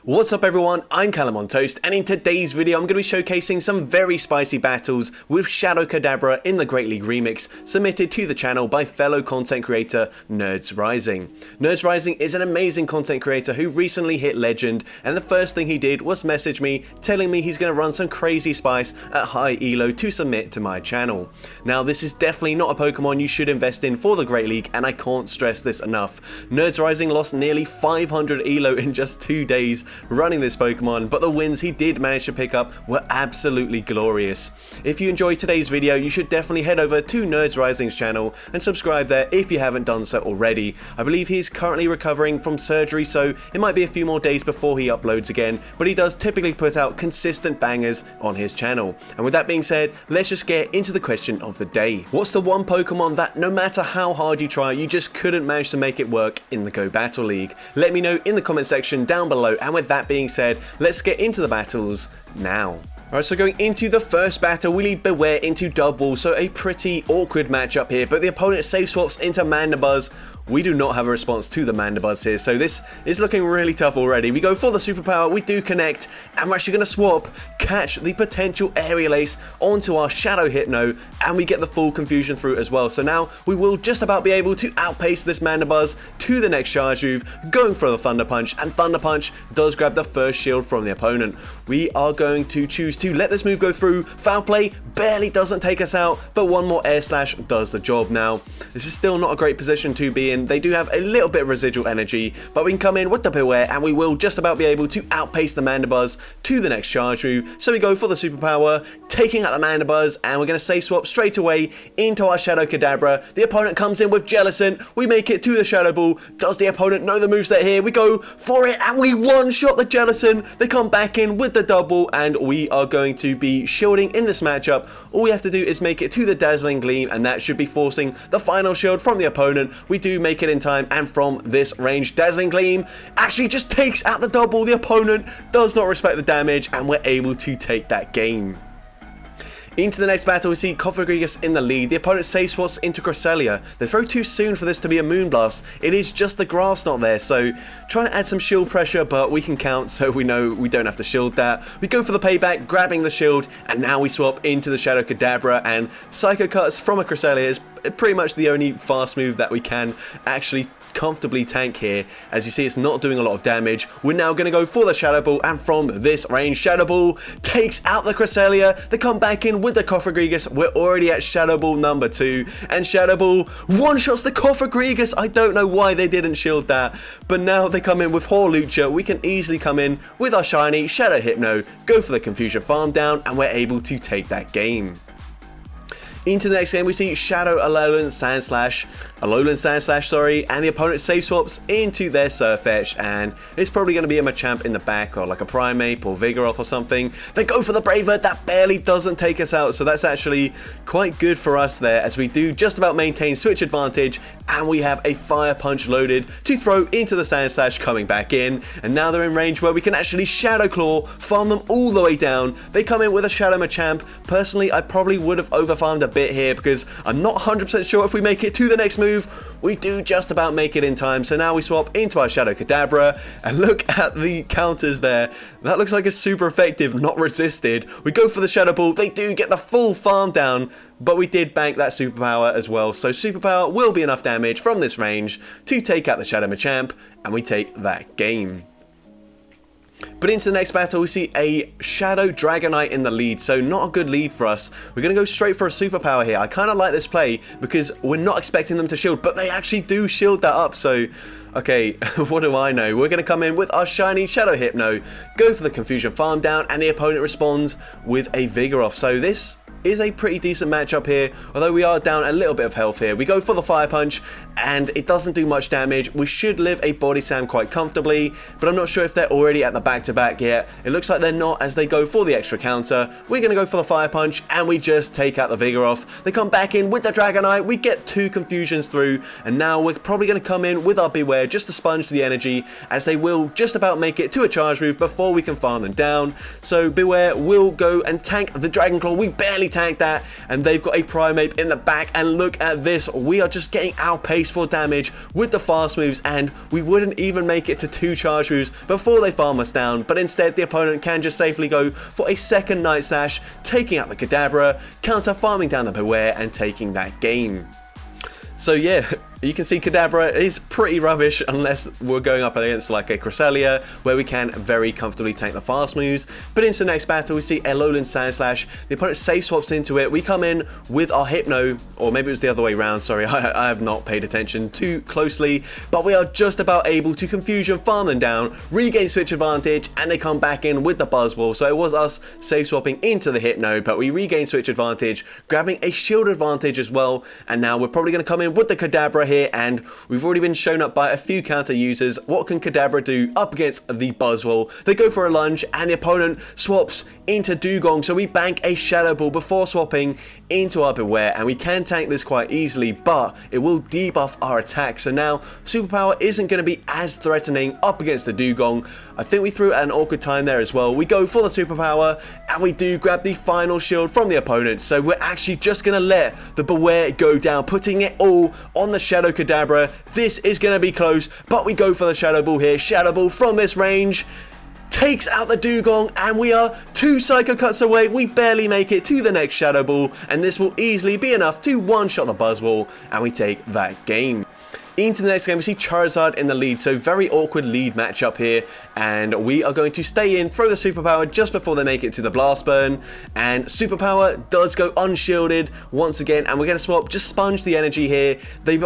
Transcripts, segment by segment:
What's up everyone, I'm CallumOnToast, and in today's video I'm going to be showcasing some very spicy battles with Shadow Kadabra in the Great League Remix, submitted to the channel by fellow content creator Nerds Rising. Nerds Rising is an amazing content creator who recently hit Legend, and the first thing he did was message me telling me he's going to run some crazy spice at high elo to submit to my channel. Now this is definitely not a Pokemon you should invest in for the Great League, and I can't stress this enough. Nerds Rising lost nearly 500 elo in just 2 days running this Pokemon, but the wins he did manage to pick up were absolutely glorious. If you enjoyed today's video, you should definitely head over to Nerds Rising's channel and subscribe there if you haven't done so already. I believe he's currently recovering from surgery, so it might be a few more days before he uploads again, but he does typically put out consistent bangers on his channel. And with that being said, let's just get into the question of the day. What's the one Pokemon that no matter how hard you try, you just couldn't manage to make it work in the Go Battle League? Let me know in the comment section down below, and with that being said, let's get into the battles now. Alright, so going into the first battle, we lead Bewear into double, so a pretty awkward matchup here, but the opponent safe swaps into Mandibuzz. We do not have a response to the Mandibuzz here, so this is looking really tough already. We go for the superpower, we do connect, and we're actually going to swap, catch the potential Aerial Ace onto our Shadow Hypno, and we get the full confusion through as well. So now we will just about be able to outpace this Mandibuzz to the next charge move, going for the Thunder Punch, and Thunder Punch does grab the first shield from the opponent. We are going to choose to let this move go through. Foul Play barely doesn't take us out, but one more Air Slash does the job. Now, this is still not a great position to be in. They do have a little bit of residual energy, but we can come in with the Bewear and we will just about be able to outpace the Mandibuzz to the next charge move. So we go for the superpower, taking out the Mandibuzz, and we're going to safe swap straight away into our Shadow Kadabra. The opponent comes in with Jellicent, we make it to the Shadow Ball. Does the opponent know the moveset here? We go for it and we one-shot the Jellicent. They come back in with the double, and we are going to be shielding in this matchup. All we have to do is make it to the Dazzling Gleam, and that should be forcing the final shield from the opponent. We do make it in time, and from this range, Dazzling Gleam actually just takes out the double. The opponent does not respect the damage, and we're able to take that game. Into the next battle, we see Cofagrigus in the lead. The opponent safe swaps into Cresselia. They throw too soon for this to be a Moonblast. It is just the grass not there, so trying to add some shield pressure, but we can count, so we know we don't have to shield that. We go for the payback, grabbing the shield, and now we swap into the Shadow Kadabra, and Psycho Cuts from a Cresselia is pretty much the only fast move that we can actually comfortably tank here. As you see, it's not doing a lot of damage. We're now going to go for the Shadow Ball, and from this range, Shadow Ball takes out the Cresselia. They come back in with the Cofagrigus. We're already at Shadow Ball number 2, and Shadow Ball one-shots the Cofagrigus. I don't know why they didn't shield that, but now they come in with Hawlucha. We can easily come in with our shiny Shadow Hypno, go for the Confusion Farm Down, and we're able to take that game. Into the next game, we see Shadow Alolan Sandslash, and the opponent safe swaps into their Sirfetch'd, and it's probably going to be a Machamp in the back, or like a Primeape or Vigoroth or something. They go for the Braver, that barely doesn't take us out, so that's actually quite good for us there, as we do just about maintain switch advantage, and we have a Fire Punch loaded to throw into the Sandslash, coming back in, and now they're in range where we can actually Shadow Claw, farm them all the way down. They come in with a Shadow Machamp. Personally, I probably would have overfarmed a bit here, because I'm not 100% sure if we make it to the next move. We do just about make it in time, so now we swap into our Shadow Kadabra, and look at the counters there. That looks like it's super effective, not resisted. We go for the Shadow Ball. They do get the full farm down, but we did bank that superpower as well, so superpower will be enough damage from this range to take out the Shadow Machamp, and we take that game. But into the next battle, we see a Shadow Dragonite in the lead, so not a good lead for us. We're going to go straight for a superpower here. I kind of like this play because we're not expecting them to shield, but they actually do shield that up, so okay, what do I know? We're going to come in with our shiny Shadow Hypno, go for the Confusion Farm Down, and the opponent responds with a Vigoroth. So this is a pretty decent matchup here, although we are down a little bit of health here. We go for the Fire Punch, and it doesn't do much damage. We should live a Body Slam quite comfortably, but I'm not sure if they're already at the back-to-back yet. It looks like they're not, as they go for the extra counter. We're going to go for the Fire Punch, and we just take out the Vigoroth. They come back in with the Dragonite. We get 2 confusions through, and now we're probably going to come in with our Bewear just to sponge the energy, as they will just about make it to a charge move before we can farm them down. So Bewear will go and tank the Dragon Claw. We barely completely tanked that, and they've got a Primeape in the back, and look at this, we are just getting outpaced for damage with the fast moves, and we wouldn't even make it to 2 charge moves before they farm us down, but instead the opponent can just safely go for a second Night Slash, taking out the Kadabra, counter farming down the Bewear, and taking that game. So yeah, you can see Kadabra is pretty rubbish unless we're going up against like a Cresselia, where we can very comfortably tank the fast moves. But into the next battle, we see a Alolan Sandslash. The opponent safe swaps into it. We come in with our Hypno, or maybe it was the other way around, sorry, I have not paid attention too closely. But we are just about able to Confusion farm them down, regain switch advantage, and they come back in with the Buzzwole. So it was us safe swapping into the Hypno, but we regain switch advantage, grabbing a shield advantage as well. And now we're probably going to come in with the Kadabra here, and we've already been shown up by a few counter users. What can Kadabra do up against the Buzzwole? They go for a lunge, and the opponent swaps into Dugong, so we bank a Shadow Ball before swapping into our Bewear, and we can tank this quite easily, but it will debuff our attack. So now Superpower isn't going to be as threatening up against the Dugong. I think we threw at an awkward time there as well. We go for the Superpower, and we do grab the final shield from the opponent, so we're actually just going to let the Bewear go down, putting it all on the Shadow Kadabra. This is going to be close, but we go for the Shadow Ball here. Shadow Ball from this range takes out the Dugong, and we are 2 Psycho Cuts away. We barely make it to the next Shadow Ball, and this will easily be enough to one-shot the Buzzwole, and we take that game. Into the next game, we see Charizard in the lead, so very awkward lead matchup here, and we are going to stay in, throw the Superpower just before they make it to the Blast Burn, and Superpower does go unshielded once again, and we're going to swap, just sponge the energy here. They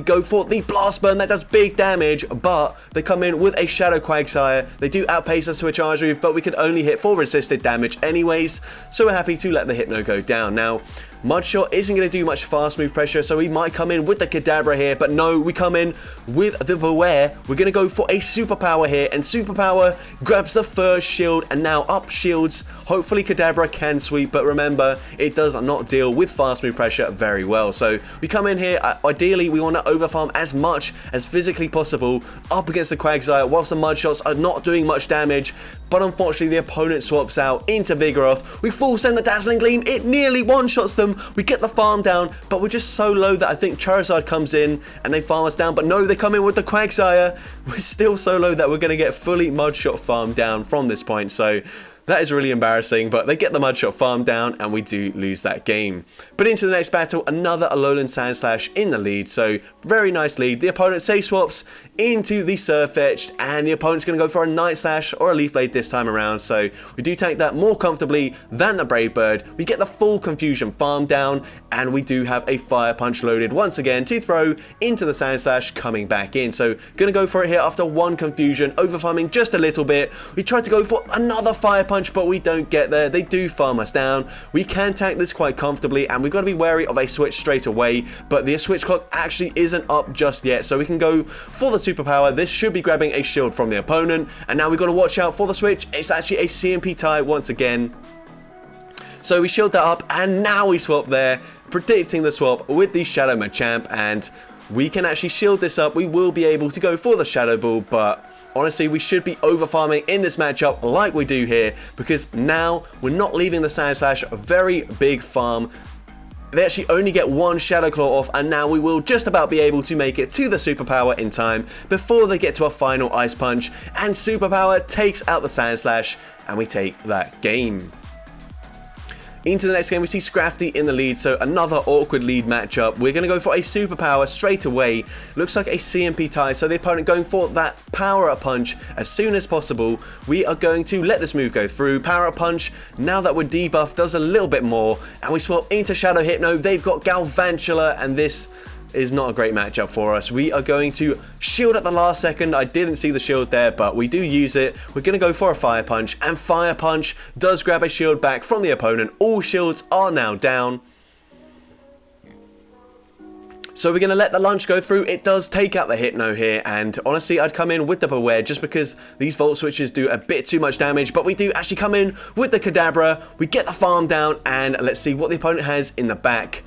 go for the Blast Burn, that does big damage, but they come in with a Shadow Quagsire. They do outpace us to a charge move, but we could only hit for resisted damage anyways, so we're happy to let the Hypno go down. Now, Mudshot isn't going to do much fast move pressure, so we might come in with the Kadabra here, but no, we come in with the Bewear. We're going to go for a Superpower here, and Superpower grabs the first shield, and now up shields. Hopefully Kadabra can sweep, but remember, it does not deal with fast move pressure very well. So we come in here, ideally we want to overfarm as much as physically possible up against the Quagsire, whilst the Mudshots are not doing much damage, but unfortunately the opponent swaps out into Vigoroth. We full send the Dazzling Gleam, it nearly one-shots them. We get the farm down, but we're just so low that I think Charizard comes in and they farm us down, but no, they come in with the Quagsire. We're still so low that we're going to get fully Mudshot farm down from this point, so that is really embarrassing, but they get the Mudshot farm down, and we do lose that game. But into the next battle, another Alolan Sandslash in the lead, so very nice lead. The opponent safe swaps into the Surfetched, and the opponent's going to go for a Night Slash or a Leaf Blade this time around, so we do tank that more comfortably than the Brave Bird. We get the full Confusion farm down, and we do have a Fire Punch loaded once again to throw into the Sandslash coming back in. So going to go for it here after one Confusion, overfarming just a little bit. We try to go for another Fire Punch, but we don't get there. They do farm us down. We can tank this quite comfortably, and we've got to be wary of a switch straight away, but the switch clock actually isn't up just yet, so we can go for the Superpower. This should be grabbing a shield from the opponent, and now we've got to watch out for the switch. It's actually a CMP tie once again. So we shield that up, and now we swap there, predicting the swap with the Shadow Machamp, and we can actually shield this up. We will be able to go for the Shadow Ball, but honestly, we should be overfarming in this matchup like we do here, because now we're not leaving the Sandslash a very big farm. They actually only get one Shadow Claw off, and now we will just about be able to make it to the Superpower in time before they get to a final Ice Punch, and Superpower takes out the Sandslash, and we take that game. Into the next game, we see Scrafty in the lead, so another awkward lead matchup. We're going to go for a Superpower straight away. Looks like a CMP tie, so the opponent going for that Power Up Punch as soon as possible. We are going to let this move go through. Power Up Punch, now that we're debuffed, does a little bit more, and we swap into Shadow Hypno. They've got Galvantula, and this is not a great matchup for us. We are going to shield at the last second. I didn't see the shield there, but we do use it. We're going to go for a Fire Punch, and Fire Punch does grab a shield back from the opponent. All shields are now down. So we're going to let the lunge go through. It does take out the Hypno here, and honestly, I'd come in with the Bewear just because these Volt Switches do a bit too much damage, but we do actually come in with the Kadabra. We get the farm down, and let's see what the opponent has in the back.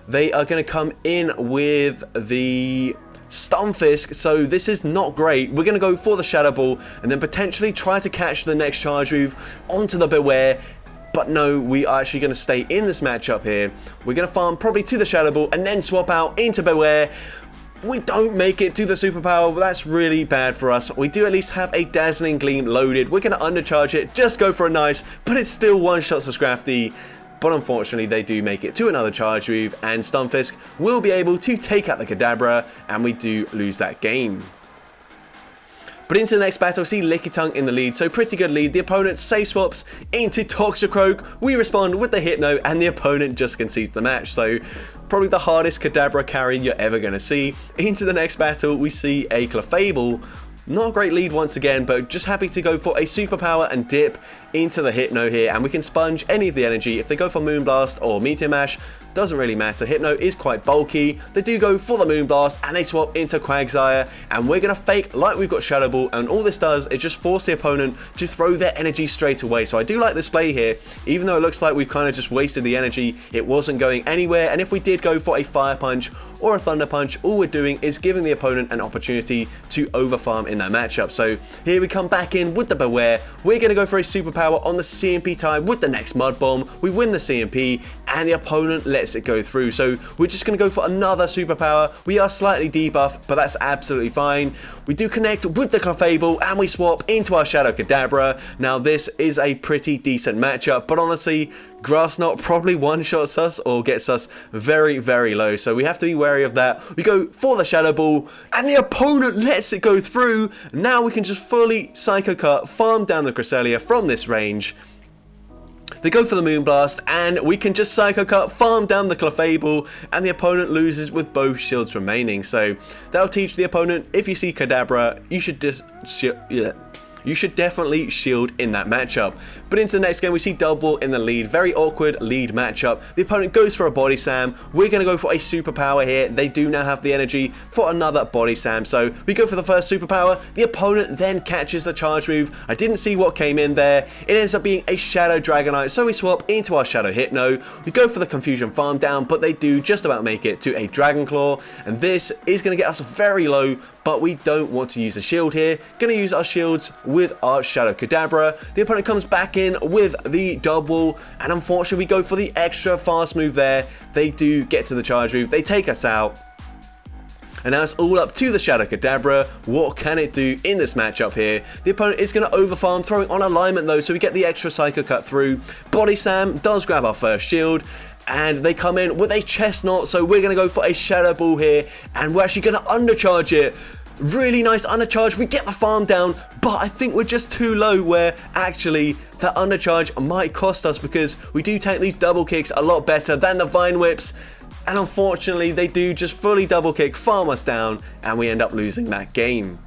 They are going to come in with the Stunfisk, so this is not great. We're going to go for the Shadow Ball and then potentially try to catch the next charge move onto the Bewear. but no, we are actually going to stay in this matchup here. We're going to farm probably to the Shadow Ball and then swap out into Bewear. We don't make it to the superpower, but that's really bad for us. We do at least have a Dazzling Gleam loaded. We're going to undercharge it, just go for a nice, but it's still one-shots of Scrafty. But unfortunately, they do make it to another charge move, and Stunfisk will be able to take out the Kadabra, and we do lose that game. But into the next battle, we see Lickitung in the lead, so pretty good lead. The opponent safe swaps into Toxicroak, we respond with the Hypno, and the opponent just concedes the match. So probably the hardest Kadabra carry you're ever going to see. Into the next battle, we see a Clefable. Not a great lead once again, but just happy to go for a superpower and dip into the Hypno here, and we can sponge any of the energy. If they go for Moonblast or Meteor Mash, doesn't really matter. Hypno is quite bulky. They do go for the Moonblast and they swap into Quagsire, and we're going to fake like we've got Shadow Ball, and all this does is just force the opponent to throw their energy straight away. So I do like this play here, even though it looks like we've kind of just wasted the energy. It wasn't going anywhere, and if we did go for a Fire Punch or a Thunder Punch, all we're doing is giving the opponent an opportunity to overfarm in that matchup. So here we come back in with the Bewear. We're going to go for a superpower on the CMP type with the next Mud Bomb. We win the CMP, and the opponent lets it go through. So we're just going to go for another superpower. We are slightly debuffed, but that's absolutely fine. We do connect with the Clefable, and we swap into our Shadow Kadabra. Now this is a pretty decent matchup, but honestly, Grass Knot probably one-shots us or gets us very, very low. So we have to be wary of that. We go for the Shadow Ball, and the opponent lets it go through. Now we can just fully Psycho Cut, farm down the Cresselia from this range. They go for the Moonblast, and we can just Psycho Cut, farm down the Clefable, and the opponent loses with both shields remaining. So that'll teach the opponent, if you see Kadabra, you should just you should definitely shield in that matchup. But into the next game, we see Double in the lead. Very awkward lead matchup. The opponent goes for a Body Slam. We're going to go for a superpower here. They do now have the energy for another Body Slam. So we go for the first superpower. The opponent then catches the charge move. I didn't see what came in there. It ends up being a Shadow Dragonite. So we swap into our Shadow Hypno. We go for the Confusion Farm Down, but they do just about make it to a Dragon Claw. And this is going to get us very low, but we don't want to use a shield here. Going to use our shields with our Shadow Kadabra. The opponent comes back in with the double, and unfortunately we go for the extra fast move there. They do get to the charge move. They take us out. And now it's all up to the Shadow Kadabra. What can it do in this matchup here? The opponent is going to overfarm, throwing on alignment though, so we get the extra Psycho Cut through. Body Slam does grab our first shield, and they come in with a Chestnut, so we're going to go for a Shadow Ball here, and we're actually going to undercharge it. Really nice undercharge. We get the farm down, but I think we're just too low, where actually that undercharge might cost us, because we do take these double kicks a lot better than the Vine Whips, and unfortunately they do just fully double kick, farm us down, and we end up losing that game.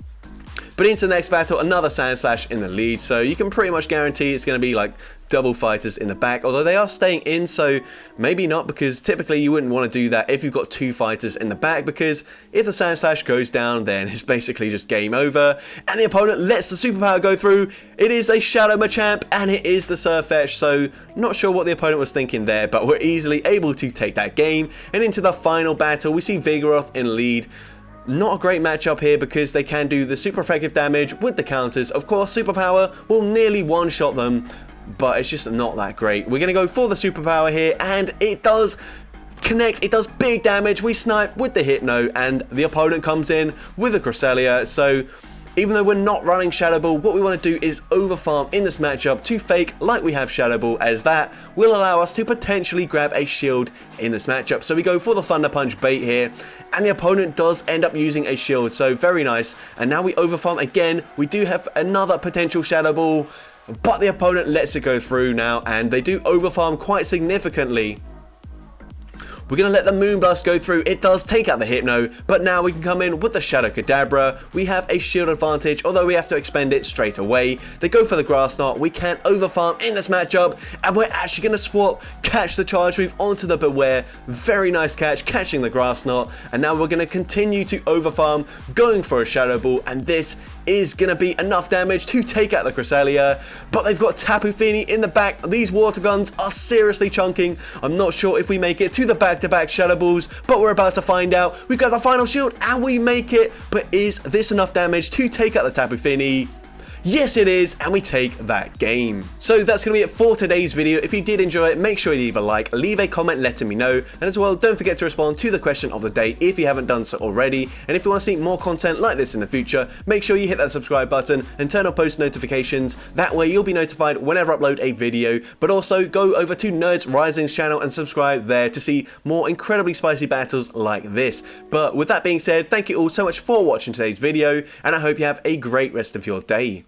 But into the next battle, another Sandslash in the lead, so you can pretty much guarantee it's going to be like double fighters in the back, although they are staying in, so maybe not, because typically you wouldn't want to do that if you've got two fighters in the back, because if the Sandslash goes down, then it's basically just game over, and the opponent lets the superpower go through. It is a Shadow Machamp, and it is the Surfetch, so not sure what the opponent was thinking there, but we're easily able to take that game. And into the final battle, we see Vigoroth in lead. Not a great matchup here, because they can do the super effective damage with the counters. Of course, superpower will nearly one-shot them, but it's just not that great. We're going to go for the superpower here, and it does connect. It does big damage. We snipe with the Hypno, and the opponent comes in with a Cresselia. So even though we're not running Shadow Ball, what we want to do is overfarm in this matchup to fake like we have Shadow Ball, as that will allow us to potentially grab a shield in this matchup. So we go for the Thunder Punch bait here, and the opponent does end up using a shield, so very nice. And now we overfarm again. We do have another potential Shadow Ball, but the opponent lets it go through now, and they do overfarm quite significantly. We're going to let the Moonblast go through. It does take out the Hypno, but now we can come in with the Shadow Kadabra. We have a shield advantage, although we have to expend it straight away. They go for the Grass Knot. We can't overfarm in this matchup, and we're actually going to swap, catch the charge move onto the Bewear. Very nice catch, catching the Grass Knot, and now we're going to continue to overfarm, going for a Shadow Ball, and this is going to be enough damage to take out the Cresselia, but they've got Tapu Fini in the back. These water guns are seriously chunking. I'm not sure if we make it to the back-to-back Shadow Balls, but we're about to find out. We've got the final shield, and we make it, but is this enough damage to take out the Tapu Fini? Yes it is, and we take that game. So that's going to be it for today's video. If you did enjoy it, make sure you leave a like, leave a comment letting me know, and as well don't forget to respond to the question of the day if you haven't done so already. And if you want to see more content like this in the future, make sure you hit that subscribe button and turn on post notifications. That way you'll be notified whenever I upload a video, but also go over to Nerds Rising's channel and subscribe there to see more incredibly spicy battles like this. But with that being said, thank you all so much for watching today's video, and I hope you have a great rest of your day.